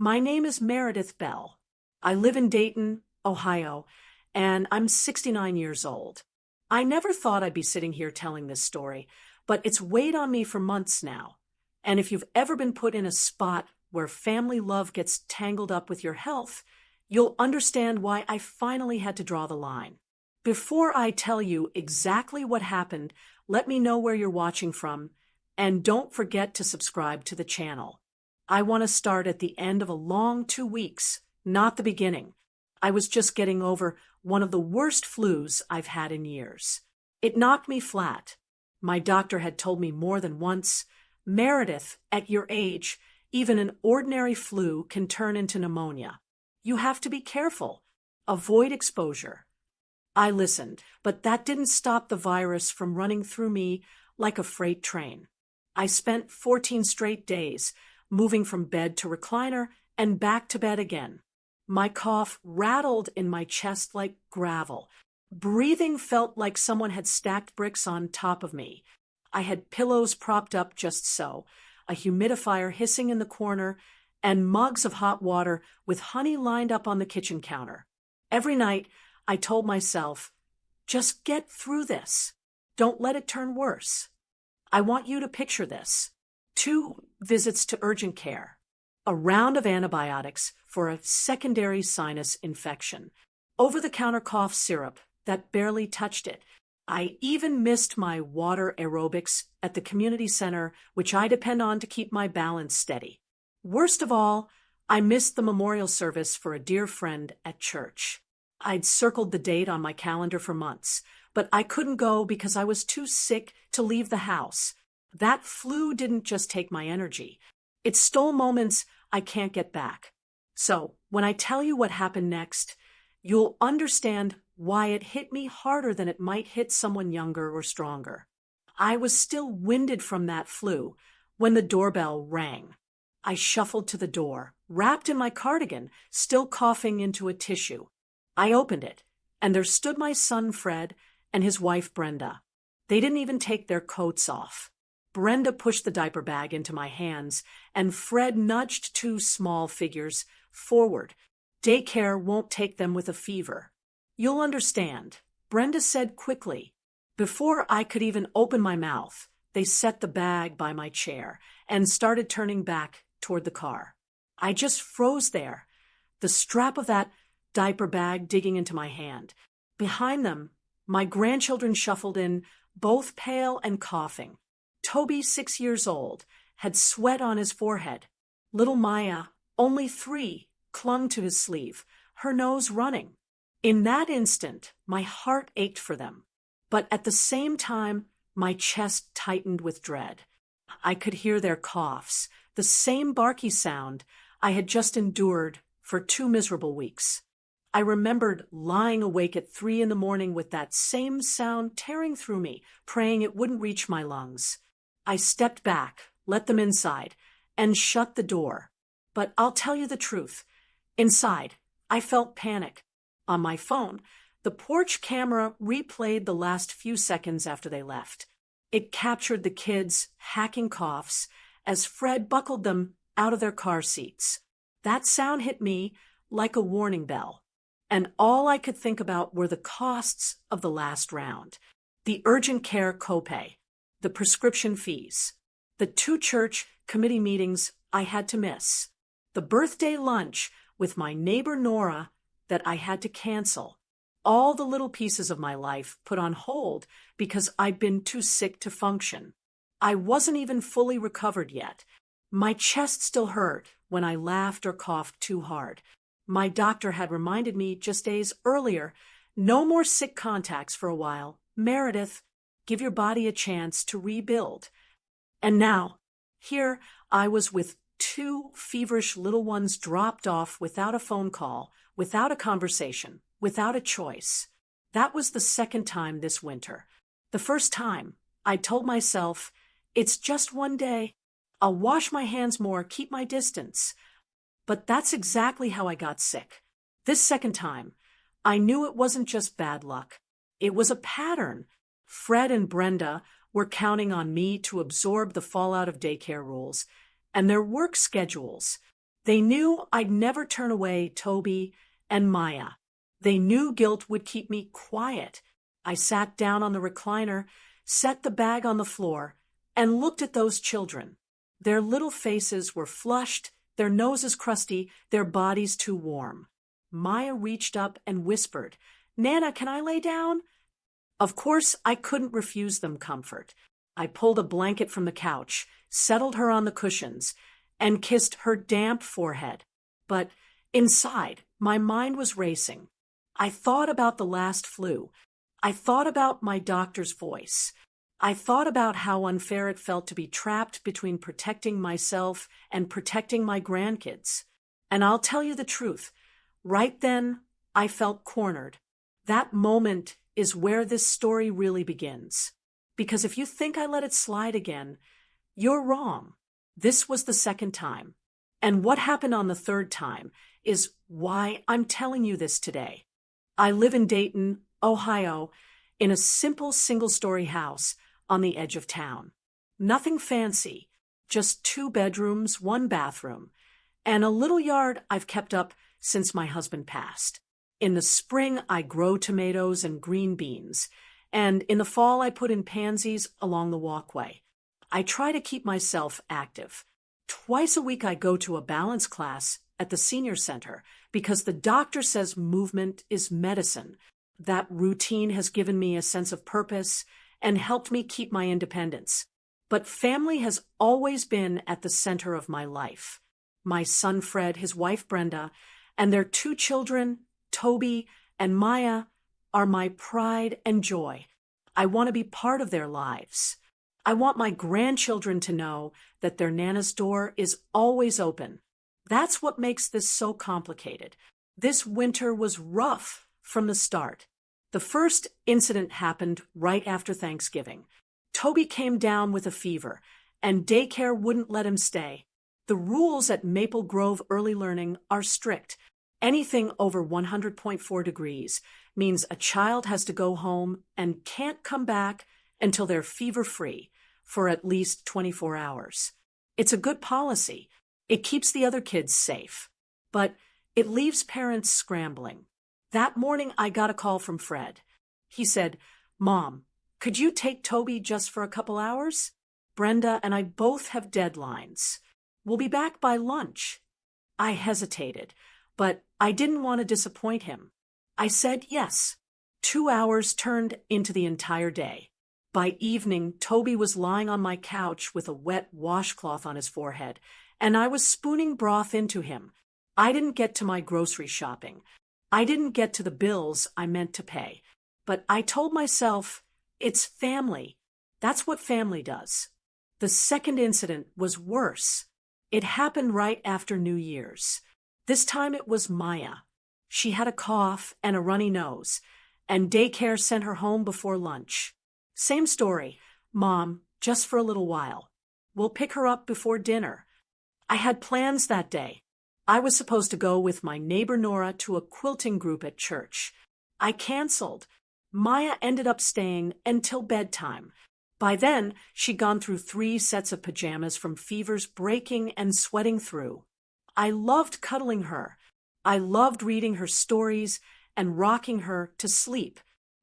My name is Meredith Bell. I live in Dayton, Ohio, and I'm 69 years old. I never thought I'd be sitting here telling this story, but it's weighed on me for months now. And if you've ever been put in a spot where family love gets tangled up with your health, you'll understand why I finally had to draw the line. Before I tell you exactly what happened, let me know where you're watching from, and don't forget to subscribe to the channel. I want to start at the end of a long 2 weeks, not the beginning. I was just getting over one of the worst flus I've had in years. It knocked me flat. My doctor had told me more than once, "Meredith, at your age, even an ordinary flu can turn into pneumonia. You have to be careful. Avoid exposure." I listened, but that didn't stop the virus from running through me like a freight train. I spent 14 straight days moving from bed to recliner and back to bed again. My cough rattled in my chest like gravel. Breathing felt like someone had stacked bricks on top of me. I had pillows propped up just so, a humidifier hissing in the corner, and mugs of hot water with honey lined up on the kitchen counter. Every night, I told myself, just get through this. Don't let it turn worse. I want you to picture this. 2 visits to urgent care, a round of antibiotics for a secondary sinus infection, over-the-counter cough syrup that barely touched it. I even missed my water aerobics at the community center, which I depend on to keep my balance steady. Worst of all, I missed the memorial service for a dear friend at church. I'd circled the date on my calendar for months, but I couldn't go because I was too sick to leave the house. That flu didn't just take my energy. It stole moments I can't get back. So, when I tell you what happened next, you'll understand why it hit me harder than it might hit someone younger or stronger. I was still winded from that flu when the doorbell rang. I shuffled to the door, wrapped in my cardigan, still coughing into a tissue. I opened it, and there stood my son Fred and his wife Brenda. They didn't even take their coats off. Brenda pushed the diaper bag into my hands, and Fred nudged 2 small figures forward. Daycare won't take them with a fever. You'll understand, Brenda said quickly. Before I could even open my mouth, they set the bag by my chair and started turning back toward the car. I just froze there, the strap of that diaper bag digging into my hand. Behind them, my grandchildren shuffled in, both pale and coughing. Toby, 6 years old, had sweat on his forehead. Little Maya, only 3, clung to his sleeve, her nose running. In that instant, my heart ached for them. But at the same time, my chest tightened with dread. I could hear their coughs, the same barky sound I had just endured for 2 miserable weeks. I remembered lying awake at 3 in the morning with that same sound tearing through me, praying it wouldn't reach my lungs. I stepped back, let them inside, and shut the door. But I'll tell you the truth. Inside, I felt panic. On my phone, the porch camera replayed the last few seconds after they left. It captured the kids' hacking coughs as Fred buckled them out of their car seats. That sound hit me like a warning bell. And all I could think about were the costs of the last round, the urgent care copay, the prescription fees, the 2 church committee meetings I had to miss, the birthday lunch with my neighbor Nora that I had to cancel, all the little pieces of my life put on hold because I'd been too sick to function. I wasn't even fully recovered yet. My chest still hurt when I laughed or coughed too hard. My doctor had reminded me just days earlier, no more sick contacts for a while. Meredith, give your body a chance to rebuild. And now, here I was with 2 feverish little ones dropped off without a phone call, without a conversation, without a choice. That was the 2nd time this winter. The first time, I told myself, it's just one day. I'll wash my hands more, keep my distance. But that's exactly how I got sick. This 2nd time, I knew it wasn't just bad luck. It was a pattern. Fred and Brenda were counting on me to absorb the fallout of daycare rules and their work schedules. They knew I'd never turn away Toby and Maya. They knew guilt would keep me quiet. I sat down on the recliner, set the bag on the floor, and looked at those children. Their little faces were flushed, their noses crusty, their bodies too warm. Maya reached up and whispered, "Nana, can I lay down?" Of course, I couldn't refuse them comfort. I pulled a blanket from the couch, settled her on the cushions, and kissed her damp forehead. But inside, my mind was racing. I thought about the last flu. I thought about my doctor's voice. I thought about how unfair it felt to be trapped between protecting myself and protecting my grandkids. And I'll tell you the truth. Right then, I felt cornered. That moment is where this story really begins. Because if you think I let it slide again, you're wrong. This was the second time. And what happened on the third time is why I'm telling you this today. I live in Dayton, Ohio, in a simple single-story house on the edge of town. Nothing fancy, just 2 bedrooms, 1 bathroom, and a little yard I've kept up since my husband passed. In the spring, I grow tomatoes and green beans, and in the fall, I put in pansies along the walkway. I try to keep myself active. Twice a week, I go to a balance class at the senior center because the doctor says movement is medicine. That routine has given me a sense of purpose and helped me keep my independence. But family has always been at the center of my life. My son Fred, his wife Brenda, and their 2 children, Toby and Maya, are my pride and joy. I want to be part of their lives. I want my grandchildren to know that their Nana's door is always open. That's what makes this so complicated. This winter was rough from the start. The first incident happened right after Thanksgiving. Toby came down with a fever, and daycare wouldn't let him stay. The rules at Maple Grove Early Learning are strict. Anything over 100.4 degrees means a child has to go home and can't come back until they're fever-free for at least 24 hours. It's a good policy. It keeps the other kids safe. But it leaves parents scrambling. That morning, I got a call from Fred. He said, "Mom, could you take Toby just for a couple hours? Brenda and I both have deadlines. We'll be back by lunch." I hesitated, but I didn't want to disappoint him. I said yes. 2 hours turned into the entire day. By evening, Toby was lying on my couch with a wet washcloth on his forehead, and I was spooning broth into him. I didn't get to my grocery shopping. I didn't get to the bills I meant to pay. But I told myself, it's family. That's what family does. The second incident was worse. It happened right after New Year's. This time it was Maya. She had a cough and a runny nose, and daycare sent her home before lunch. Same story. "Mom, just for a little while. We'll pick her up before dinner." I had plans that day. I was supposed to go with my neighbor Nora to a quilting group at church. I canceled. Maya ended up staying until bedtime. By then, she'd gone through 3 sets of pajamas from fevers breaking and sweating through. I loved cuddling her. I loved reading her stories and rocking her to sleep.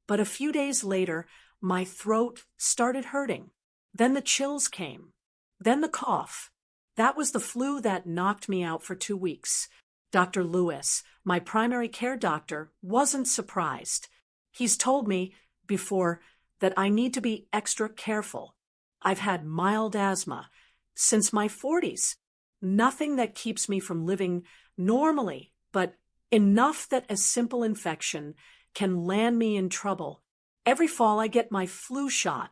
But a few days later, my throat started hurting. Then the chills came. Then the cough. That was the flu that knocked me out for 2 weeks. Dr. Lewis, my primary care doctor, wasn't surprised. He's told me before that I need to be extra careful. I've had mild asthma since my 40s. Nothing that keeps me from living normally, but enough that a simple infection can land me in trouble. Every fall I get my flu shot.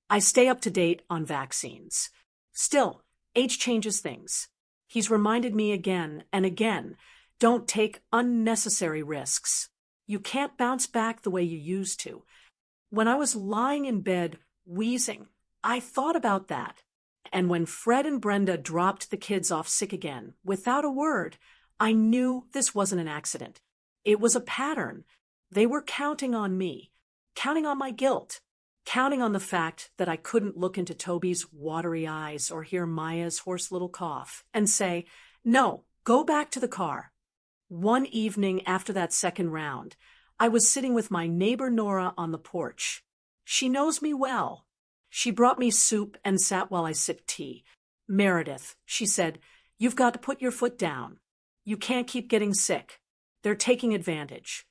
I stay up to date on vaccines. Still, age changes things. He's reminded me again and again, don't take unnecessary risks. You can't bounce back the way you used to. When I was lying in bed, wheezing, I thought about that. And when Fred and Brenda dropped the kids off sick again, without a word, I knew this wasn't an accident. It was a pattern. They were counting on me, counting on my guilt, counting on the fact that I couldn't look into Toby's watery eyes or hear Maya's hoarse little cough and say, "No, Go back to the car. One evening after that second round, I was sitting with my neighbor Nora on the porch. She knows me well. She brought me soup and sat while I sipped tea. Meredith, she said, you've got to put your foot down. You can't keep getting sick. They're taking advantage.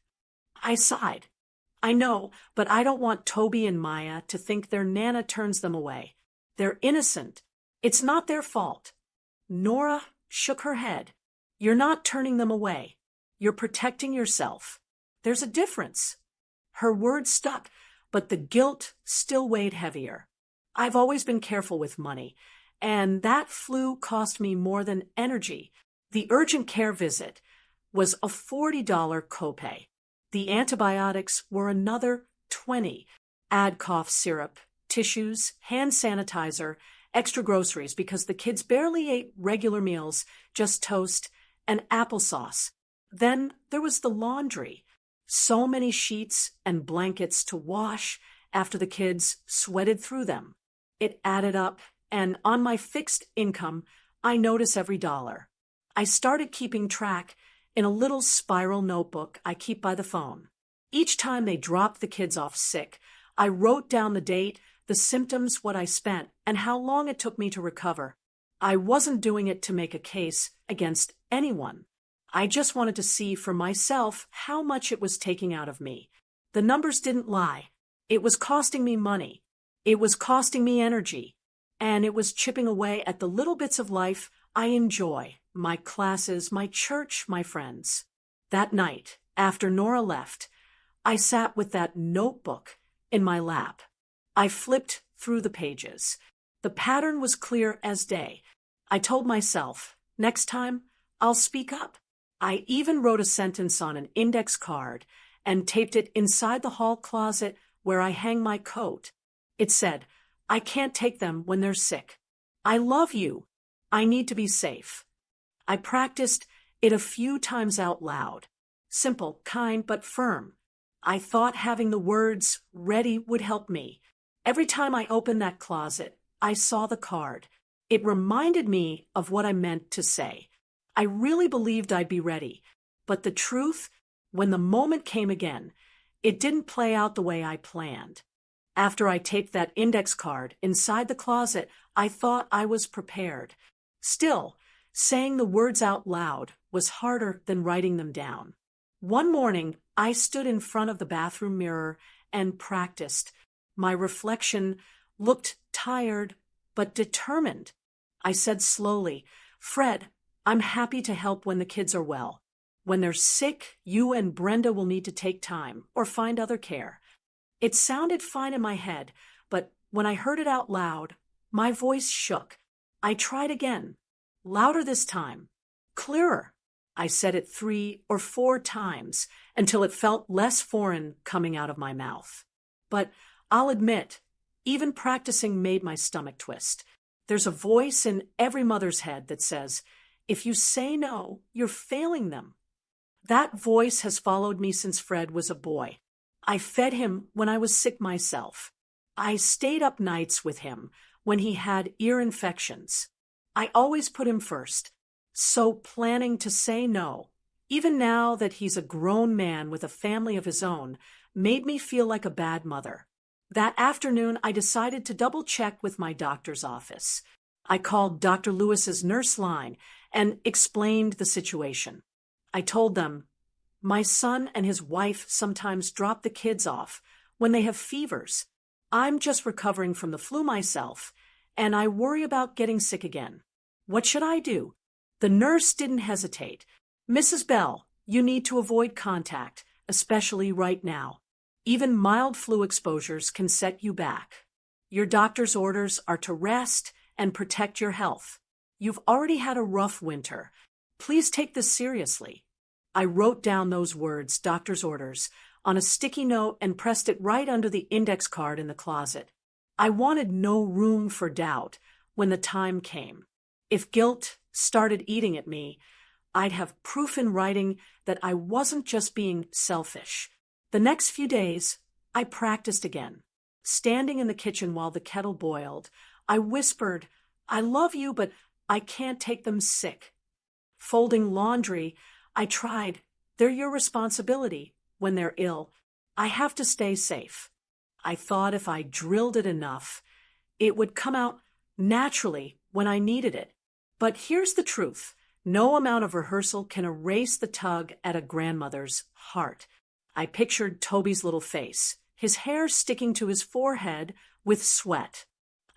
I sighed. I know, but I don't want Toby and Maya to think their Nana turns them away. They're innocent. It's not their fault. Nora shook her head. You're not turning them away. You're protecting yourself. There's a difference. Her words stuck, but the guilt still weighed heavier. I've always been careful with money, and that flu cost me more than energy. The urgent care visit was a $40 copay. The antibiotics were another $20. Add cough syrup, tissues, hand sanitizer, extra groceries because the kids barely ate regular meals, just toast and applesauce. Then there was the laundry. So many sheets and blankets to wash after the kids sweated through them. It added up, and on my fixed income, I notice every dollar. I started keeping track in a little spiral notebook I keep by the phone. Each time they dropped the kids off sick, I wrote down the date, the symptoms, what I spent, and how long it took me to recover. I wasn't doing it to make a case against anyone. I just wanted to see for myself how much it was taking out of me. The numbers didn't lie. It was costing me money. It was costing me energy. And it was chipping away at the little bits of life I enjoy, my classes, my church, my friends. That night, after Nora left, I sat with that notebook in my lap. I flipped through the pages. The pattern was clear as day. I told myself, next time, I'll speak up. I even wrote a sentence on an index card and taped it inside the hall closet where I hang my coat. It said, I can't take them when they're sick. I love you. I need to be safe. I practiced it a few times out loud. Simple, kind, but firm. I thought having the words ready would help me. Every time I opened that closet, I saw the card. It reminded me of what I meant to say. I really believed I'd be ready. But the truth, when the moment came again, it didn't play out the way I planned. After I taped that index card inside the closet, I thought I was prepared. Still, saying the words out loud was harder than writing them down. One morning, I stood in front of the bathroom mirror and practiced. My reflection looked tired, but determined. I said slowly, Fred, I'm happy to help when the kids are well. When they're sick, you and Brenda will need to take time or find other care. It sounded fine in my head, but when I heard it out loud, my voice shook. I tried again, louder this time, clearer. I said it 3 or 4 times until it felt less foreign coming out of my mouth. But I'll admit, even practicing made my stomach twist. There's a voice in every mother's head that says, if you say no, you're failing them. That voice has followed me since Fred was a boy. I fed him when I was sick myself. I stayed up nights with him when he had ear infections. I always put him first. So planning to say no, even now that he's a grown man with a family of his own, made me feel like a bad mother. That afternoon, I decided to double-check with my doctor's office. I called Dr. Lewis's nurse line and explained the situation. I told them, my son and his wife sometimes drop the kids off when they have fevers. I'm just recovering from the flu myself, and I worry about getting sick again. What should I do? The nurse didn't hesitate. Mrs. Bell, you need to avoid contact, especially right now. Even mild flu exposures can set you back. Your doctor's orders are to rest and protect your health. You've already had a rough winter. Please take this seriously. I wrote down those words, doctor's orders, on a sticky note and pressed it right under the index card in the closet. I wanted no room for doubt when the time came. If guilt started eating at me, I'd have proof in writing that I wasn't just being selfish. The next few days, I practiced again. Standing in the kitchen while the kettle boiled, I whispered, I love you, but I can't take them sick. Folding laundry, I tried. They're your responsibility when they're ill. I have to stay safe. I thought if I drilled it enough, it would come out naturally when I needed it. But here's the truth. No amount of rehearsal can erase the tug at a grandmother's heart. I pictured Toby's little face, his hair sticking to his forehead with sweat.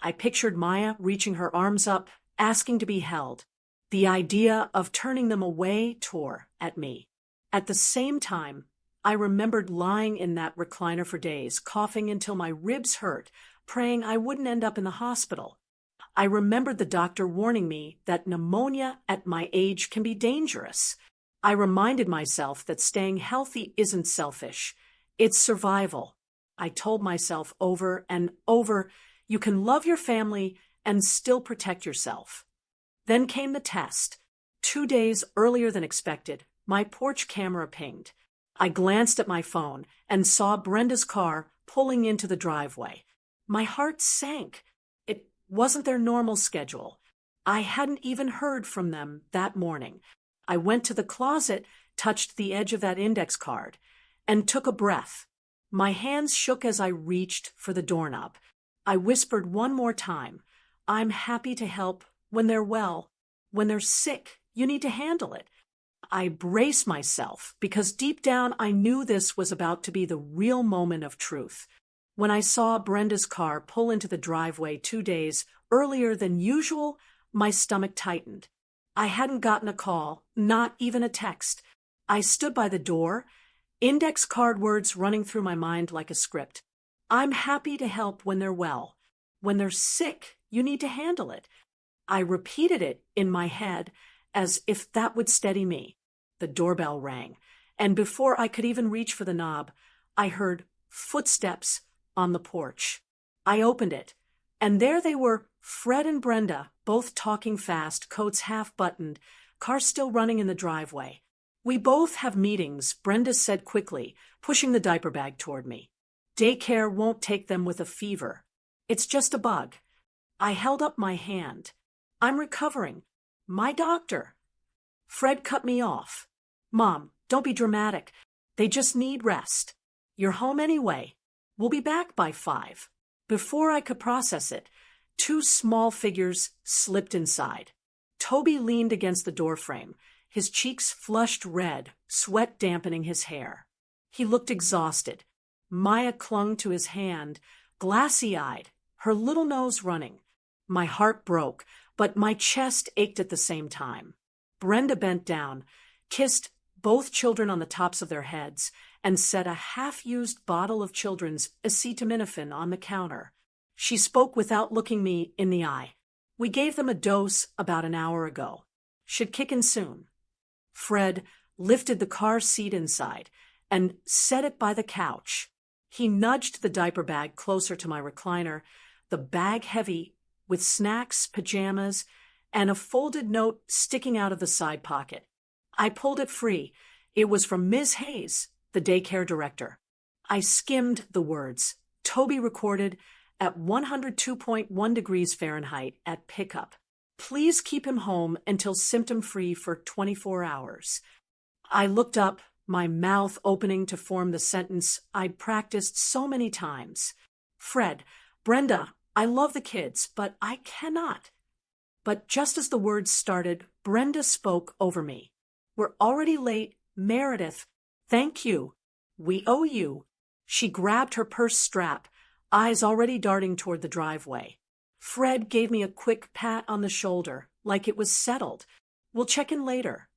I pictured Maya reaching her arms up, asking to be held. The idea of turning them away tore at me. At the same time, I remembered lying in that recliner for days, coughing until my ribs hurt, praying I wouldn't end up in the hospital. I remembered the doctor warning me that pneumonia at my age can be dangerous. I reminded myself that staying healthy isn't selfish. It's survival. I told myself over and over, you can love your family and still protect yourself. Then came the test. 2 days earlier than expected, my porch camera pinged. I glanced at my phone and saw Brenda's car pulling into the driveway. My heart sank. It wasn't their normal schedule. I hadn't even heard from them that morning. I went to the closet, touched the edge of that index card, and took a breath. My hands shook as I reached for the doorknob. I whispered one more time, I'm happy to help when they're well. When they're sick, you need to handle it. I braced myself because deep down I knew this was about to be the real moment of truth. When I saw Brenda's car pull into the driveway 2 days earlier than usual, my stomach tightened. I hadn't gotten a call, not even a text. I stood by the door, index card words running through my mind like a script. I'm happy to help when they're well. When they're sick, you need to handle it. I repeated it in my head as if that would steady me. The doorbell rang, and before I could even reach for the knob, I heard footsteps on the porch. I opened it, and there they were, Fred and Brenda, both talking fast, coats half buttoned, car still running in the driveway. We both have meetings, Brenda said quickly, pushing the diaper bag toward me. Daycare won't take them with a fever. It's just a bug. I held up my hand. I'm recovering. My doctor. Fred cut me off. Mom, don't be dramatic. They just need rest. You're home anyway. We'll be back by 5. Before I could process it, 2 small figures slipped inside. Toby leaned against the doorframe, his cheeks flushed red, sweat dampening his hair. He looked exhausted. Maya clung to his hand, glassy-eyed, her little nose running. My heart broke, but my chest ached at the same time. Brenda bent down, kissed both children on the tops of their heads, and set a half-used bottle of children's acetaminophen on the counter. She spoke without looking me in the eye. We gave them a dose about an hour ago. Should kick in soon. Fred lifted the car seat inside and set it by the couch. He nudged the diaper bag closer to my recliner, the bag heavy with snacks, pajamas, and a folded note sticking out of the side pocket. I pulled it free. It was from Ms. Hayes, the daycare director. I skimmed the words. Toby recorded at 102.1 degrees Fahrenheit at pickup. Please keep him home until symptom-free for 24 hours. I looked up, my mouth opening to form the sentence I'd practiced so many times. Fred, Brenda, I love the kids, but I cannot. But just as the words started, Brenda spoke over me. We're already late. Meredith, thank you. We owe you. She grabbed her purse strap, eyes already darting toward the driveway. Fred gave me a quick pat on the shoulder, like it was settled. We'll check in later.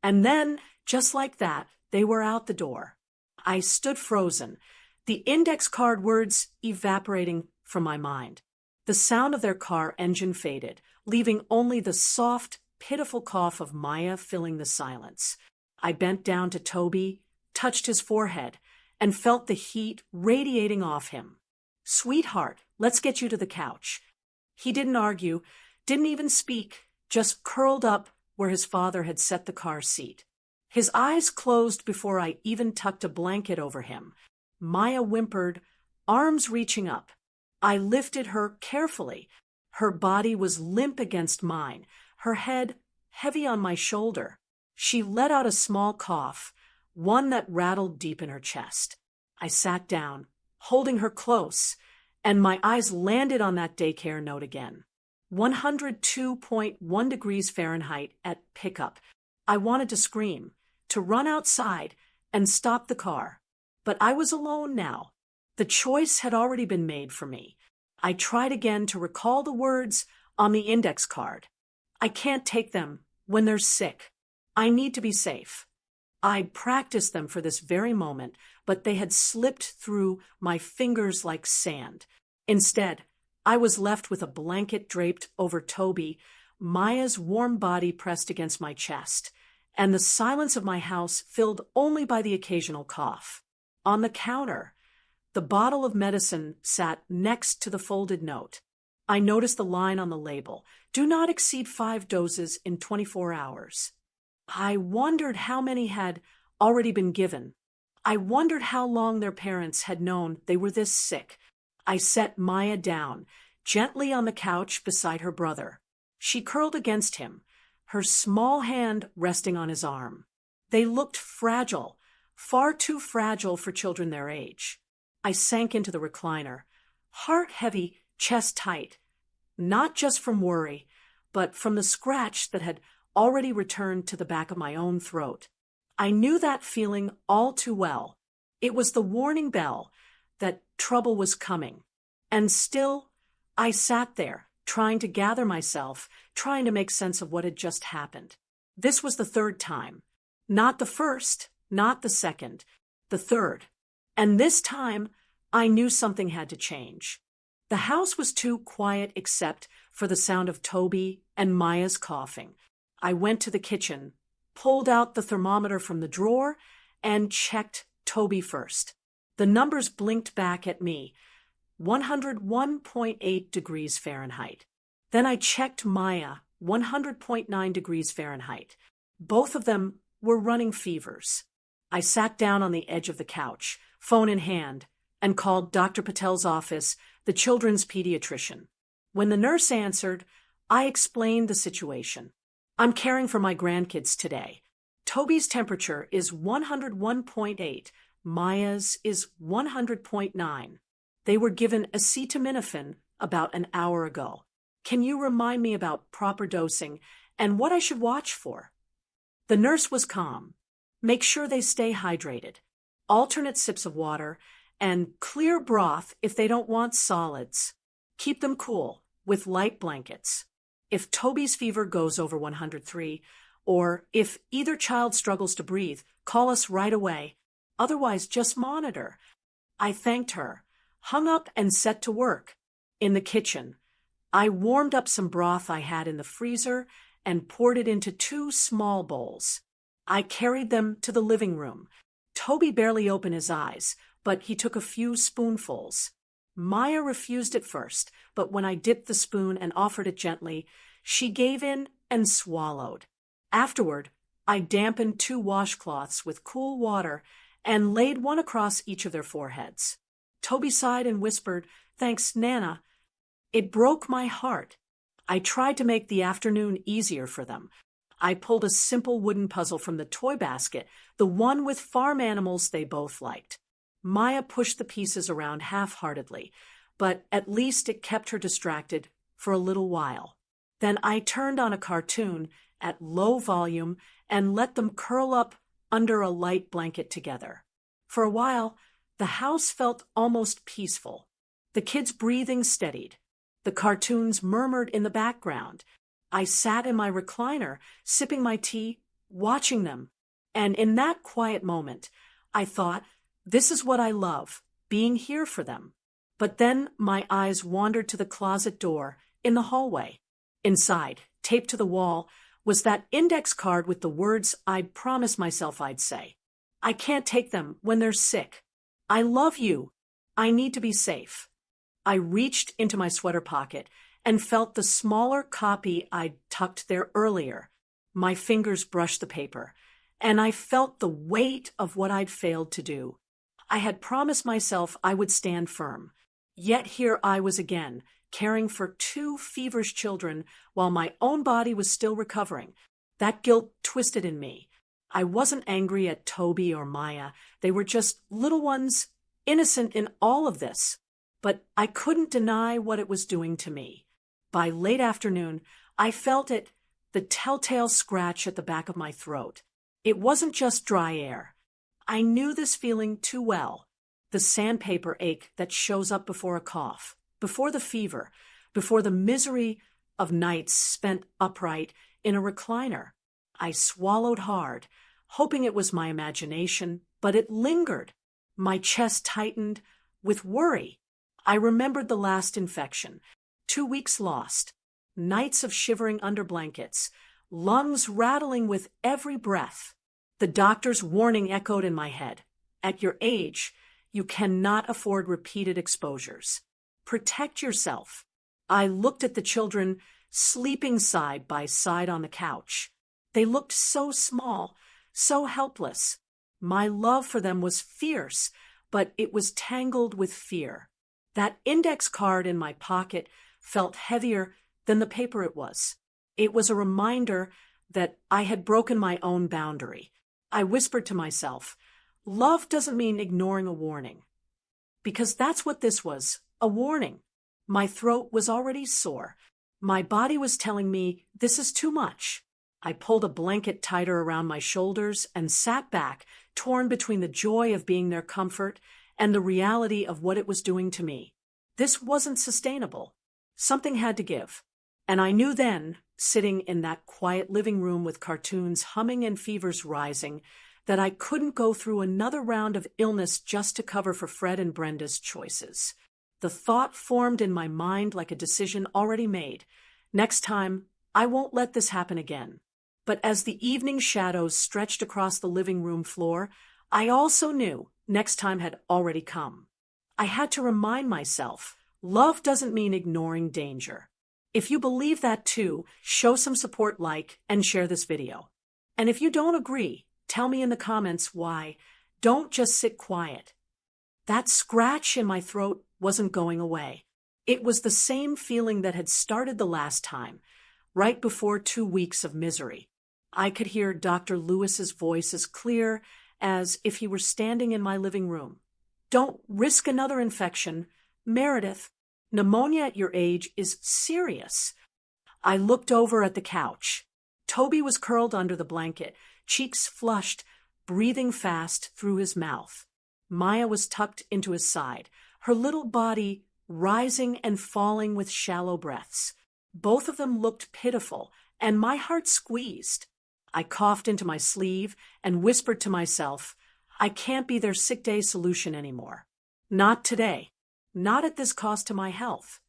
And then, just like that, they were out the door. I stood frozen, the index card words evaporating from my mind. The sound of their car engine faded, leaving only the soft, pitiful cough of Maya filling the silence. I bent down to Toby, touched his forehead, and felt the heat radiating off him. Sweetheart, let's get you to the couch. He didn't argue, didn't even speak, just curled up where his father had set the car seat. His eyes closed before I even tucked a blanket over him. Maya whimpered, arms reaching up. I lifted her carefully. Her body was limp against mine, her head heavy on my shoulder. She let out a small cough, one that rattled deep in her chest. I sat down, holding her close, and my eyes landed on that daycare note again. 102.1 degrees Fahrenheit at pickup. I wanted to scream, to run outside and stop the car. But I was alone now. The choice had already been made for me. I tried again to recall the words on the index card. I can't take them when they're sick. I need to be safe. I practiced them for this very moment, but they had slipped through my fingers like sand. Instead, I was left with a blanket draped over Toby, Maya's warm body pressed against my chest, and the silence of my house filled only by the occasional cough. On the counter, the bottle of medicine sat next to the folded note. I noticed the line on the label, "Do not exceed 5 doses in 24 hours." I wondered how many had already been given. I wondered how long their parents had known they were this sick. I set Maya down, gently on the couch beside her brother. She curled against him, her small hand resting on his arm. They looked fragile, far too fragile for children their age. I sank into the recliner, heart heavy, chest tight, not just from worry, but from the scratch that had already returned to the back of my own throat. I knew that feeling all too well. It was the warning bell that trouble was coming. And still, I sat there, trying to gather myself, trying to make sense of what had just happened. This was the third time. Not the first, not the second, the third. And this time, I knew something had to change. The house was too quiet except for the sound of Toby and Maya's coughing. I went to the kitchen, pulled out the thermometer from the drawer, and checked Toby first. The numbers blinked back at me, 101.8 degrees Fahrenheit. Then I checked Maya, 100.9 degrees Fahrenheit. Both of them were running fevers. I sat down on the edge of the couch, phone in hand, and called Dr. Patel's office, the children's pediatrician. When the nurse answered, I explained the situation. "I'm caring for my grandkids today. Toby's temperature is 101.8. Maya's is 100.9. They were given acetaminophen about an hour ago. Can you remind me about proper dosing and what I should watch for?" The nurse was calm. "Make sure they stay hydrated. Alternate sips of water and clear broth if they don't want solids. Keep them cool with light blankets. If Toby's fever goes over 103, or if either child struggles to breathe, call us right away. Otherwise, just monitor." I thanked her, hung up and set to work. In the kitchen, I warmed up some broth I had in the freezer and poured it into 2 small bowls. I carried them to the living room. Toby barely opened his eyes, but he took a few spoonfuls. Maya refused at first, but when I dipped the spoon and offered it gently, she gave in and swallowed. Afterward, I dampened 2 washcloths with cool water and laid one across each of their foreheads. Toby sighed and whispered, "Thanks, Nana." It broke my heart. I tried to make the afternoon easier for them. I pulled a simple wooden puzzle from the toy basket, the one with farm animals they both liked. Maya pushed the pieces around half-heartedly, but at least it kept her distracted for a little while. Then I turned on a cartoon at low volume and let them curl up under a light blanket together. For a while, the house felt almost peaceful. The kids' breathing steadied. The cartoons murmured in the background. I sat in my recliner, sipping my tea, watching them. And in that quiet moment, I thought, this is what I love, being here for them. But then my eyes wandered to the closet door in the hallway. Inside, taped to the wall, was that index card with the words I'd promised myself I'd say. "I can't take them when they're sick. I love you. I need to be safe." I reached into my sweater pocket and felt the smaller copy I'd tucked there earlier. My fingers brushed the paper, and I felt the weight of what I'd failed to do. I had promised myself I would stand firm. Yet here I was again, caring for 2 feverish children while my own body was still recovering. That guilt twisted in me. I wasn't angry at Toby or Maya. They were just little ones, innocent in all of this. But I couldn't deny what it was doing to me. By late afternoon, I felt it, the telltale scratch at the back of my throat. It wasn't just dry air. I knew this feeling too well. The sandpaper ache that shows up before a cough, before the fever, before the misery of nights spent upright in a recliner. I swallowed hard, hoping it was my imagination, but it lingered. My chest tightened with worry. I remembered the last infection, 2 weeks lost, nights of shivering under blankets, lungs rattling with every breath. The doctor's warning echoed in my head. At your age, you cannot afford repeated exposures. Protect yourself. I looked at the children sleeping side by side on the couch. They looked so small, so helpless. My love for them was fierce, but it was tangled with fear. That index card in my pocket felt heavier than the paper it was. It was a reminder that I had broken my own boundary. I whispered to myself, love doesn't mean ignoring a warning. Because that's what this was, a warning. My throat was already sore. My body was telling me, this is too much. I pulled a blanket tighter around my shoulders and sat back, torn between the joy of being their comfort and the reality of what it was doing to me. This wasn't sustainable. Something had to give. And I knew then, sitting in that quiet living room with cartoons humming and fevers rising, that I couldn't go through another round of illness just to cover for Fred and Brenda's choices. The thought formed in my mind like a decision already made. Next time, I won't let this happen again. But as the evening shadows stretched across the living room floor, I also knew next time had already come. I had to remind myself, love doesn't mean ignoring danger. If you believe that too, show some support, like, and share this video. And if you don't agree, tell me in the comments why. Don't just sit quiet. That scratch in my throat wasn't going away. It was the same feeling that had started the last time, right before 2 weeks of misery. I could hear Dr. Lewis's voice as clear as if he were standing in my living room. Don't risk another infection. Meredith, pneumonia at your age is serious. I looked over at the couch. Toby was curled under the blanket, cheeks flushed, breathing fast through his mouth. Maya was tucked into his side, her little body rising and falling with shallow breaths. Both of them looked pitiful, and my heart squeezed. I coughed into my sleeve and whispered to myself, I can't be their sick day solution anymore. Not today. Not at this cost to my health.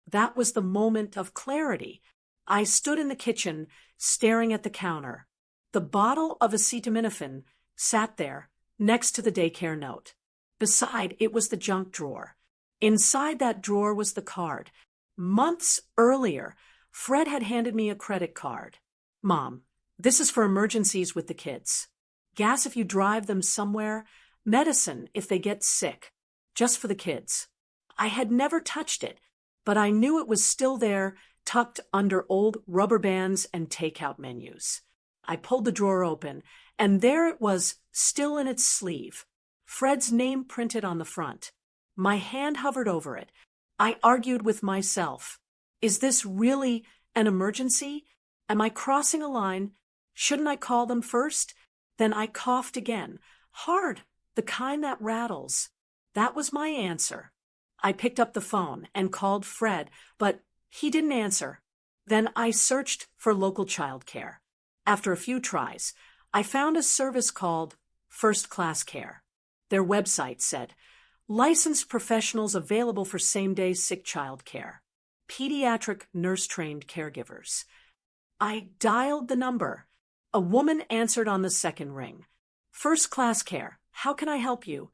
That was the moment of clarity. I stood in the kitchen, staring at the counter. The bottle of acetaminophen sat there, next to the daycare note. Beside it was the junk drawer. Inside that drawer was the card. Months earlier, Fred had handed me a credit card. Mom, this is for emergencies with the kids. Gas if you drive them somewhere, medicine if they get sick. Just for the kids. I had never touched it, but I knew it was still there, tucked under old rubber bands and takeout menus. I pulled the drawer open, and there it was, still in its sleeve. Fred's name printed on the front. My hand hovered over it. I argued with myself. Is this really an emergency? Am I crossing a line? Shouldn't I call them first? Then I coughed again. Hard, the kind that rattles. That was my answer. I picked up the phone and called Fred, but he didn't answer. Then I searched for local childcare. After a few tries, I found a service called First Class Care. Their website said, licensed professionals available for same-day sick child care. Pediatric nurse-trained caregivers. I dialed the number. A woman answered on the second ring. First Class Care, how can I help you?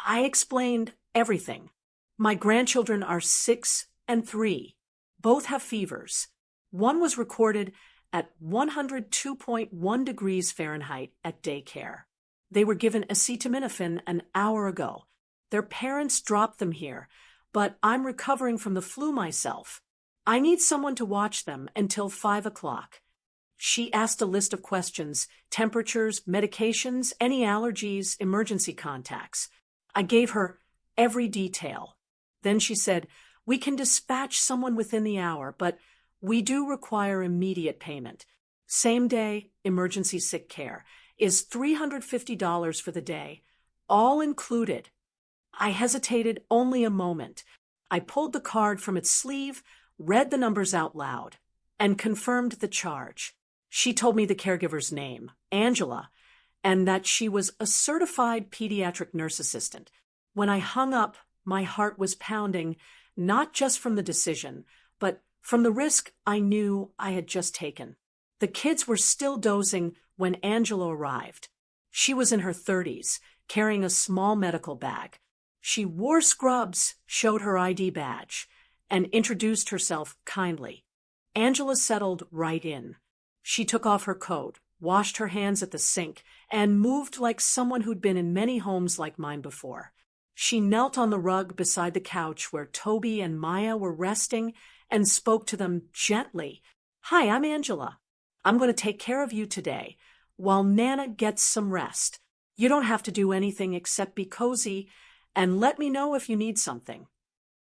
I explained everything. My grandchildren are 6 and 3. Both have fevers. One was recorded at 102.1 degrees Fahrenheit at daycare. They were given acetaminophen an hour ago. Their parents dropped them here, but I'm recovering from the flu myself. I need someone to watch them until 5 o'clock. She asked a list of questions: temperatures, medications, any allergies, emergency contacts. I gave her every detail. Then she said, "We can dispatch someone within the hour, but we do require immediate payment. Same day, emergency sick care is $350 for the day, all included." I hesitated only a moment. I pulled the card from its sleeve, read the numbers out loud, and confirmed the charge. She told me the caregiver's name, Angela, and that she was a certified pediatric nurse assistant. When I hung up, my heart was pounding, not just from the decision, but from the risk I knew I had just taken. The kids were still dozing when Angela arrived. She was in her 30s, carrying a small medical bag. She wore scrubs, showed her ID badge, and introduced herself kindly. Angela settled right in. She took off her coat, washed her hands at the sink, and moved like someone who'd been in many homes like mine before. She knelt on the rug beside the couch where Toby and Maya were resting and spoke to them gently. "Hi, I'm Angela. I'm going to take care of you today, while Nana gets some rest. You don't have to do anything except be cozy, and let me know if you need something."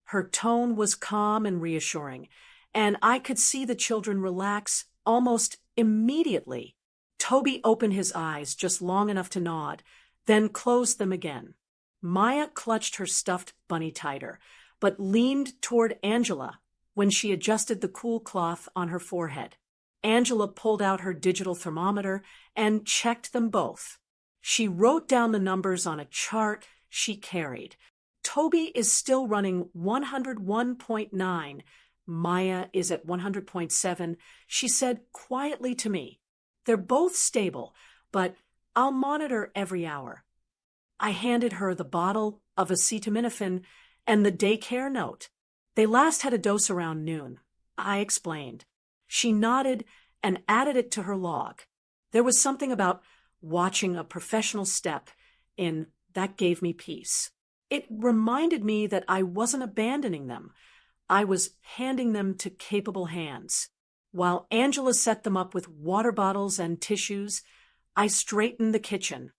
Her tone was calm and reassuring, and I could see the children relax almost immediately. Toby opened his eyes just long enough to nod, then closed them again. Maya clutched her stuffed bunny tighter, but leaned toward Angela when she adjusted the cool cloth on her forehead. Angela pulled out her digital thermometer and checked them both. She wrote down the numbers on a chart she carried. Toby is still running 101.9. Maya is at 100.7. She said quietly to me, "They're both stable, but I'll monitor every hour." I handed her the bottle of acetaminophen and the daycare note. "They last had a dose around noon," I explained. She nodded and added it to her log. There was something about watching a professional step in that gave me peace. It reminded me that I wasn't abandoning them. I was handing them to capable hands. While Angela set them up with water bottles and tissues, I straightened the kitchen.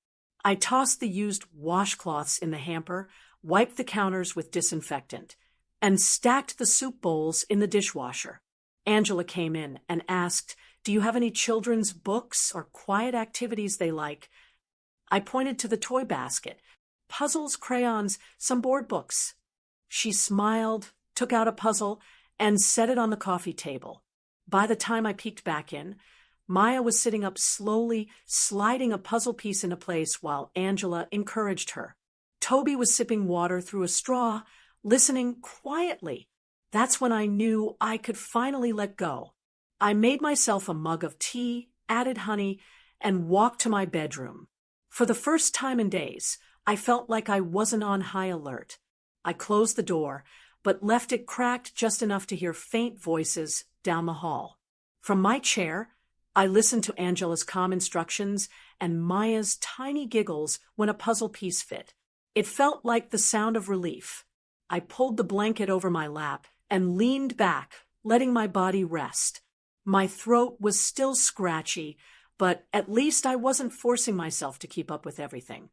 I tossed the used washcloths in the hamper, wiped the counters with disinfectant, and stacked the soup bowls in the dishwasher. Angela came in and asked, "Do you have any children's books or quiet activities they like?" I pointed to the toy basket. "Puzzles, crayons, some board books." She smiled, took out a puzzle, and set it on the coffee table. By the time I peeked back in, Maya was sitting up slowly, sliding a puzzle piece into place while Angela encouraged her. Toby was sipping water through a straw, listening quietly. That's when I knew I could finally let go. I made myself a mug of tea, added honey, and walked to my bedroom. For the first time in days, I felt like I wasn't on high alert. I closed the door, but left it cracked just enough to hear faint voices down the hall. From my chair, I listened to Angela's calm instructions and Maya's tiny giggles when a puzzle piece fit. It felt like the sound of relief. I pulled the blanket over my lap and leaned back, letting my body rest. My throat was still scratchy, but at least I wasn't forcing myself to keep up with everything.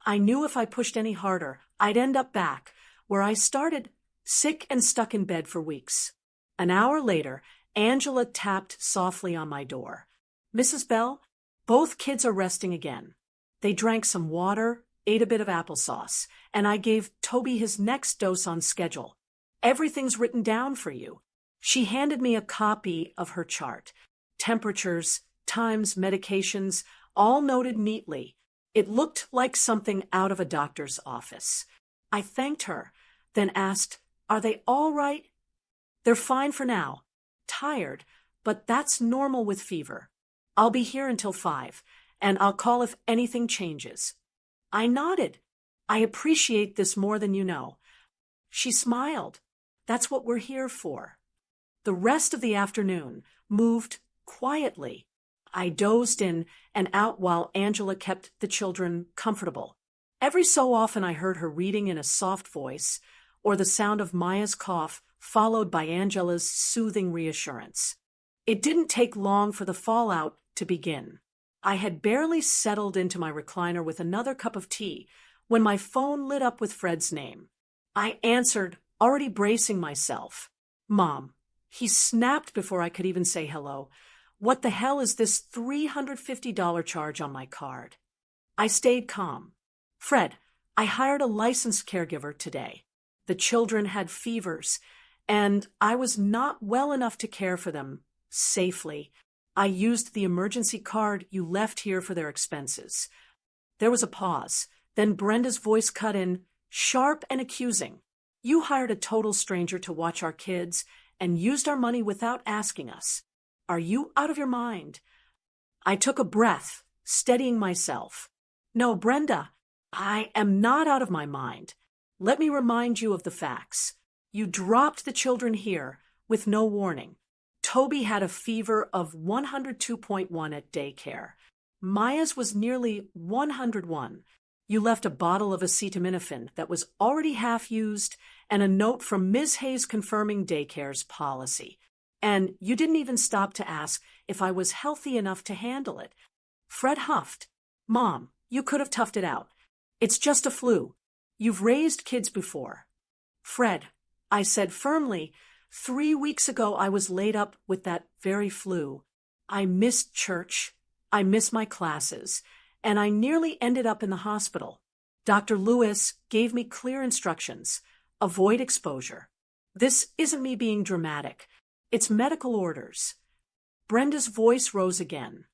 I knew if I pushed any harder, I'd end up back, where I started, sick and stuck in bed for weeks. An hour later, Angela tapped softly on my door. "Mrs. Bell, both kids are resting again." They drank some water, ate a bit of applesauce, and I gave Toby his next dose on schedule. "Everything's written down for you." She handed me a copy of her chart. Temperatures, times, medications, all noted neatly. It looked like something out of a doctor's office. I thanked her, then asked, "Are they all right?" "They're fine for now. Tired, but that's normal with fever. I'll be here until 5, and I'll call if anything changes." I nodded. "I appreciate this more than you know." She smiled. "That's what we're here for." The rest of the afternoon moved quietly. I dozed in and out while Angela kept the children comfortable. Every so often I heard her reading in a soft voice, or the sound of Maya's cough followed by Angela's soothing reassurance. It didn't take long for the fallout to begin. I had barely settled into my recliner with another cup of tea when my phone lit up with Fred's name. I answered, already bracing myself. Mom. He snapped before I could even say hello. What the hell is this $350 charge on my card? I stayed calm. Fred, I hired a licensed caregiver today. The children had fevers, and I was not well enough to care for them safely. I used the emergency card you left here for their expenses. There was a pause. Then Brenda's voice cut in, sharp and accusing. You hired a total stranger to watch our kids and used our money without asking us. Are you out of your mind? I took a breath, steadying myself. No, Brenda, I am not out of my mind. Let me remind you of the facts. You dropped the children here with no warning. Toby had a fever of 102.1 at daycare. Maya's was nearly 101. You left a bottle of acetaminophen that was already half used and a note from Ms. Hayes confirming daycare's policy. And you didn't even stop to ask if I was healthy enough to handle it. Fred huffed. Mom, you could have toughed it out. It's just a flu. You've raised kids before. Fred, I said firmly, 3 weeks ago I was laid up with that very flu. I missed church. I missed my classes. And I nearly ended up in the hospital. Dr. Lewis gave me clear instructions. Avoid exposure. This isn't me being dramatic. It's medical orders. Brenda's voice rose again.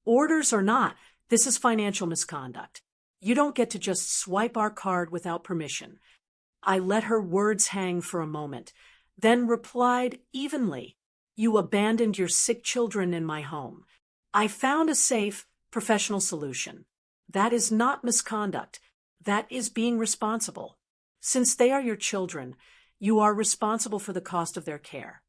Orders or not, this is financial misconduct. You don't get to just swipe our card without permission. I let her words hang for a moment, then replied evenly. You abandoned your sick children in my home. I found a safe, professional solution. That is not misconduct. That is being responsible. Since they are your children, you are responsible for the cost of their care.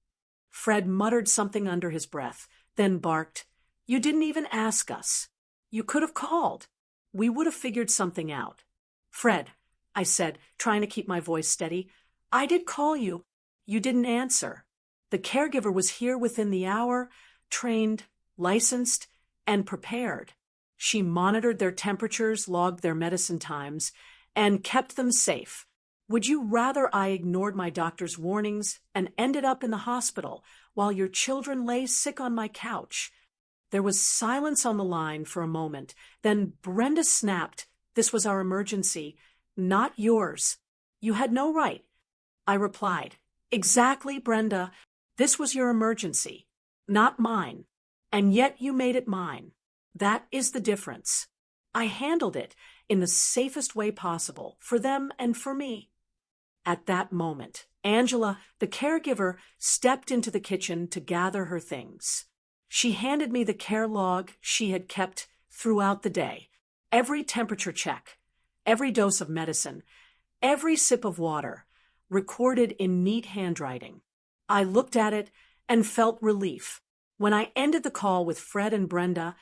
Fred muttered something under his breath, then barked, You didn't even ask us. You could have called. We would have figured something out. Fred, I said, trying to keep my voice steady, I did call you. You didn't answer. The caregiver was here within the hour, trained, licensed, and prepared. She monitored their temperatures, logged their medicine times, and kept them safe. Would you rather I ignored my doctor's warnings and ended up in the hospital while your children lay sick on my couch? There was silence on the line for a moment. Then Brenda snapped, This was our emergency, not yours. You had no right. I replied, Exactly, Brenda. This was your emergency, not mine. And yet you made it mine. That is the difference. I handled it in the safest way possible for them and for me. At that moment, Angela, the caregiver, stepped into the kitchen to gather her things. She handed me the care log she had kept throughout the day. Every temperature check, every dose of medicine, every sip of water, recorded in neat handwriting. I looked at it and felt relief. When I ended the call with Fred and Brenda,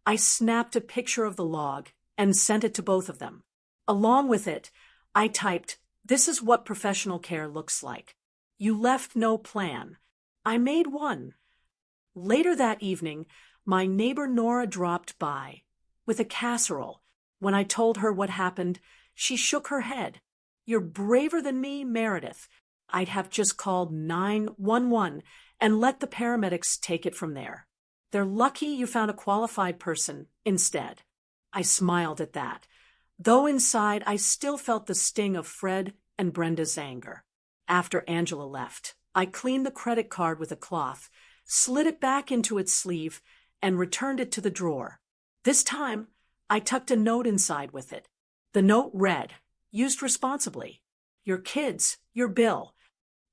I snapped a picture of the log and sent it to both of them. Along with it, I typed, This is what professional care looks like. You left no plan. I made one. Later that evening, my neighbor Nora dropped by with a casserole. When I told her what happened, she shook her head. You're braver than me, Meredith. I'd have just called 911 and let the paramedics take it from there. They're lucky you found a qualified person instead. I smiled at that, though inside I still felt the sting of Fred and Brenda's anger. After Angela left, I cleaned the credit card with a cloth, slid it back into its sleeve, and returned it to the drawer. This time, I tucked a note inside with it. The note read, Used responsibly. Your kids, your bill.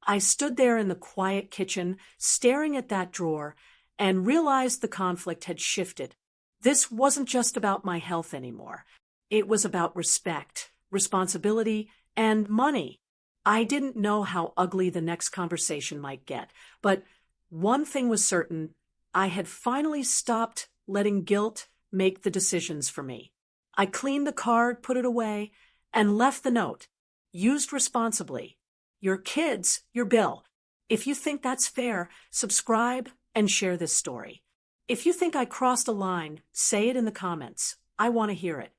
I stood there in the quiet kitchen, staring at that drawer, and realized the conflict had shifted. This wasn't just about my health anymore. It was about respect, responsibility, and money. I didn't know how ugly the next conversation might get, but one thing was certain. I had finally stopped letting guilt make the decisions for me. I cleaned the card, put it away, and left the note. Used responsibly. Your kids, your bill. If you think that's fair, subscribe and share this story. If you think I crossed a line, say it in the comments. I want to hear it.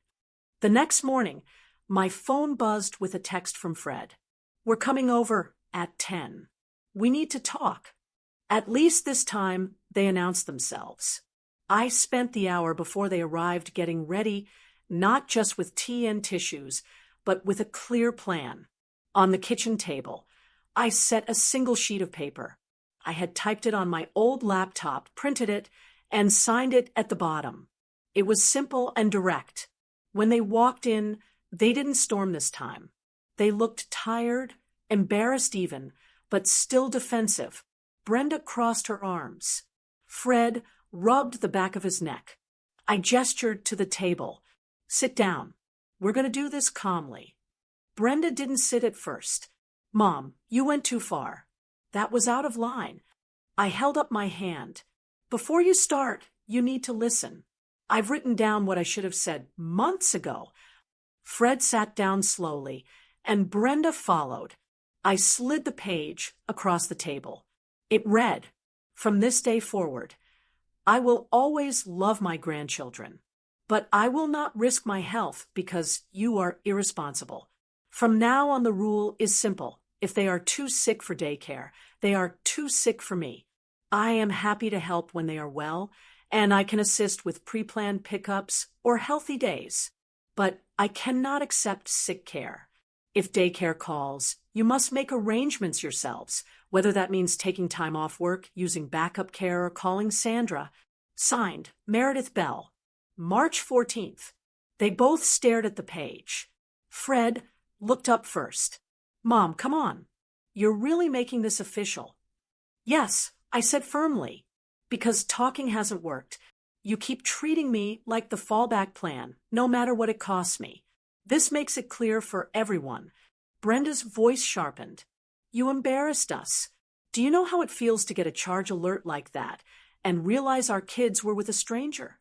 The next morning, my phone buzzed with a text from Fred. We're coming over at 10. We need to talk. At least this time, they announced themselves. I spent the hour before they arrived getting ready, not just with tea and tissues, but with a clear plan. On the kitchen table, I set a single sheet of paper. I had typed it on my old laptop, printed it, and signed it at the bottom. It was simple and direct. When they walked in, they didn't storm this time. They looked tired, embarrassed even, but still defensive. Brenda crossed her arms. Fred rubbed the back of his neck. I gestured to the table. Sit down. We're going to do this calmly. Brenda didn't sit at first. Mom, you went too far. That was out of line. I held up my hand. Before you start, you need to listen. I've written down what I should have said months ago. Fred sat down slowly, and Brenda followed. I slid the page across the table. It read, "From this day forward, I will always love my grandchildren, but I will not risk my health because you are irresponsible. From now on, the rule is simple. If they are too sick for daycare, they are too sick for me. I am happy to help when they are well, and I can assist with pre-planned pickups or healthy days. But I cannot accept sick care. If daycare calls, you must make arrangements yourselves, whether that means taking time off work, using backup care, or calling Sandra." Signed, Meredith Bell. March 14th. They both stared at the page. Fred looked up first. "Mom, come on. You're really making this official." "Yes," I said firmly, "because talking hasn't worked. You keep treating me like the fallback plan, no matter what it costs me. This makes it clear for everyone." Brenda's voice sharpened. "You embarrassed us. Do you know how it feels to get a charge alert like that and realize our kids were with a stranger?"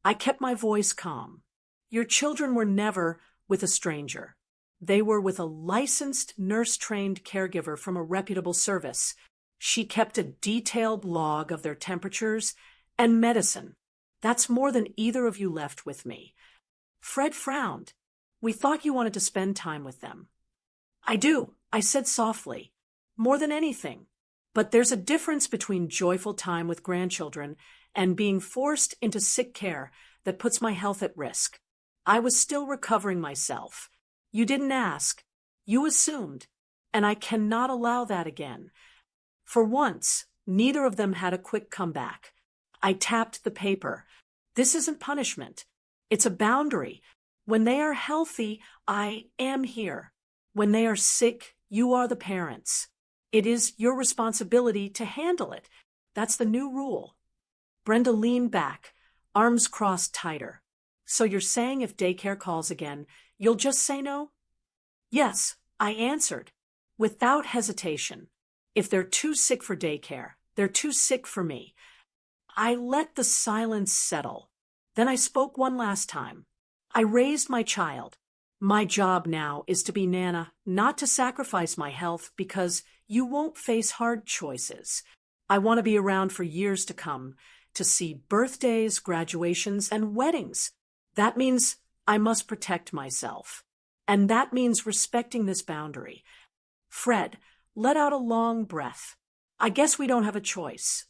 I kept my voice calm. "Your children were never with a stranger. They were with a licensed nurse-trained caregiver from a reputable service. She kept a detailed log of their temperatures and medicine. That's more than either of you left with me." Fred frowned. "We thought you wanted to spend time with them." "I do," I said softly. "More than anything. But there's a difference between joyful time with grandchildren and being forced into sick care that puts my health at risk. I was still recovering myself. You didn't ask. You assumed. And I cannot allow that again." For once, neither of them had a quick comeback. I tapped the paper. "This isn't punishment. It's a boundary. When they are healthy, I am here. When they are sick, you are the parents. It is your responsibility to handle it. That's the new rule." Brenda leaned back, arms crossed tighter. "So you're saying if daycare calls again, you'll just say no?" "Yes," I answered, without hesitation. "If they're too sick for daycare, they're too sick for me." I let the silence settle. Then I spoke one last time. "I raised my child. My job now is to be Nana, not to sacrifice my health because you won't face hard choices. I want to be around for years to come, to see birthdays, graduations, and weddings. That means I must protect myself. And that means respecting this boundary." Fred let out a long breath. "I guess we don't have a choice."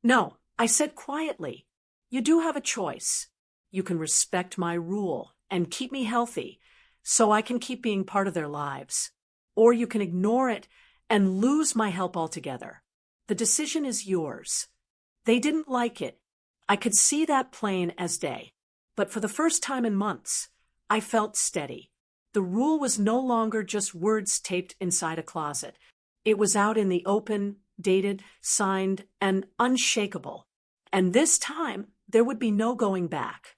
"No," I said quietly. "You do have a choice. You can respect my rule and keep me healthy so I can keep being part of their lives. Or you can ignore it and lose my help altogether. The decision is yours." They didn't like it. I could see that plain as day. But for the first time in months, I felt steady. The rule was no longer just words taped inside a closet. It was out in the open, dated, signed, and unshakable. And this time, there would be no going back.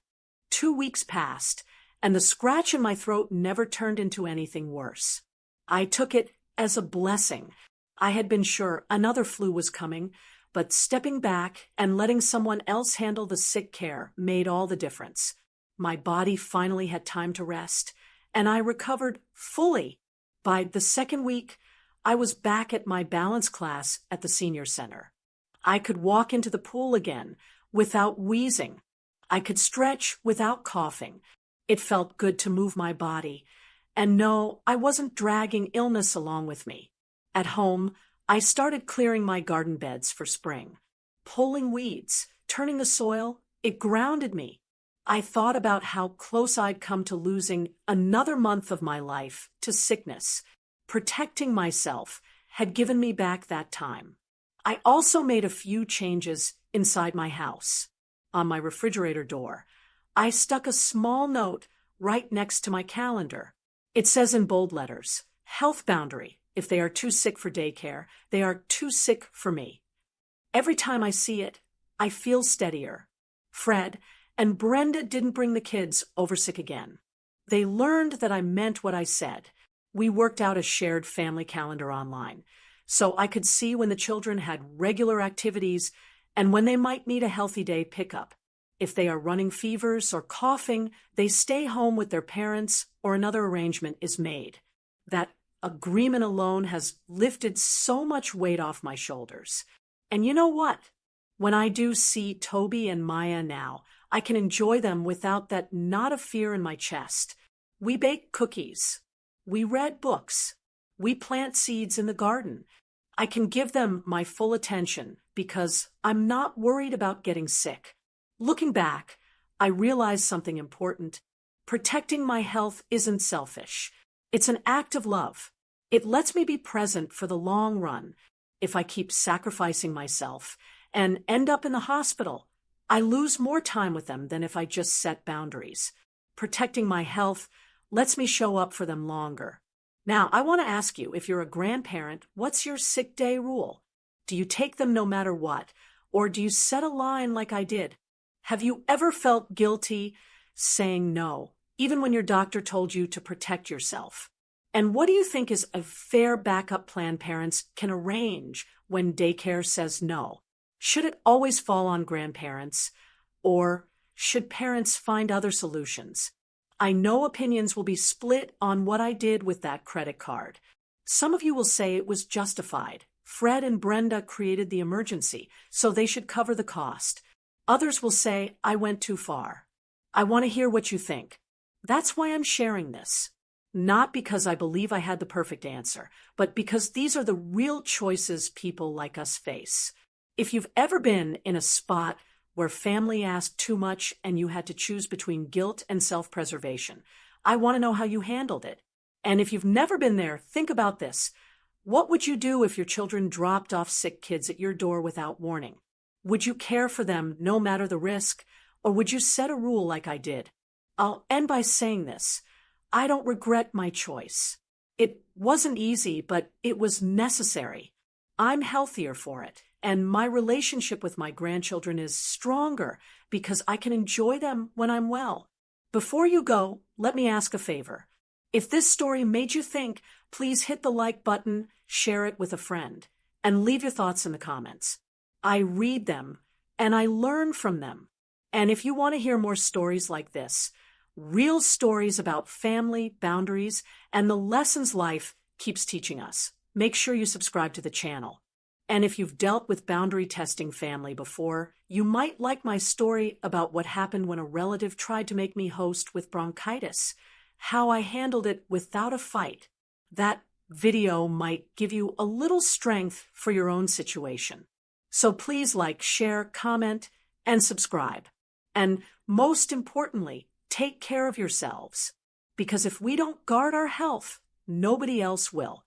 2 weeks passed, and the scratch in my throat never turned into anything worse. I took it as a blessing. I had been sure another flu was coming, but stepping back and letting someone else handle the sick care made all the difference. My body finally had time to rest, and I recovered fully. By the second week, I was back at my balance class at the senior center. I could walk into the pool again without wheezing. I could stretch without coughing. It felt good to move my body. And no, I wasn't dragging illness along with me. At home, I started clearing my garden beds for spring. Pulling weeds, turning the soil, it grounded me. I thought about how close I'd come to losing another month of my life to sickness. Protecting myself had given me back that time. I also made a few changes inside my house. On my refrigerator door, I stuck a small note right next to my calendar. It says in bold letters, "Health boundary. If they are too sick for daycare, they are too sick for me." Every time I see it, I feel steadier. Fred and Brenda didn't bring the kids over sick again. They learned that I meant what I said. We worked out a shared family calendar online, so I could see when the children had regular activities and when they might need a healthy day pickup. If they are running fevers or coughing, they stay home with their parents or another arrangement is made. That agreement alone has lifted so much weight off my shoulders. And you know what? When I do see Toby and Maya now, I can enjoy them without that knot of fear in my chest. We bake cookies. We read books. We plant seeds in the garden. I can give them my full attention because I'm not worried about getting sick. Looking back, I realized something important. Protecting my health isn't selfish. It's an act of love. It lets me be present for the long run. If I keep sacrificing myself and end up in the hospital, I lose more time with them than if I just set boundaries. Protecting my health lets me show up for them longer. Now, I want to ask you, if you're a grandparent, what's your sick day rule? Do you take them no matter what, or do you set a line like I did? Have you ever felt guilty saying no, even when your doctor told you to protect yourself? And what do you think is a fair backup plan parents can arrange when daycare says no? Should it always fall on grandparents, or should parents find other solutions? I know opinions will be split on what I did with that credit card. Some of you will say it was justified. Fred and Brenda created the emergency, so they should cover the cost. Others will say I went too far. I want to hear what you think. That's why I'm sharing this. Not because I believe I had the perfect answer, but because these are the real choices people like us face. If you've ever been in a spot where family asked too much and you had to choose between guilt and self-preservation, I want to know how you handled it. And if you've never been there, think about this. What would you do if your children dropped off sick kids at your door without warning? Would you care for them no matter the risk, or would you set a rule like I did? I'll end by saying this. I don't regret my choice. It wasn't easy, but it was necessary. I'm healthier for it, and my relationship with my grandchildren is stronger because I can enjoy them when I'm well. Before you go, let me ask a favor. If this story made you think, please hit the like button, share it with a friend, and leave your thoughts in the comments. I read them, and I learn from them. And if you want to hear more stories like this, real stories about family, boundaries, and the lessons life keeps teaching us, make sure you subscribe to the channel. And if you've dealt with boundary testing family before, you might like my story about what happened when a relative tried to make me host with bronchitis, how I handled it without a fight. That video might give you a little strength for your own situation. So please like, share, comment, and subscribe. And most importantly, take care of yourselves. Because if we don't guard our health, nobody else will.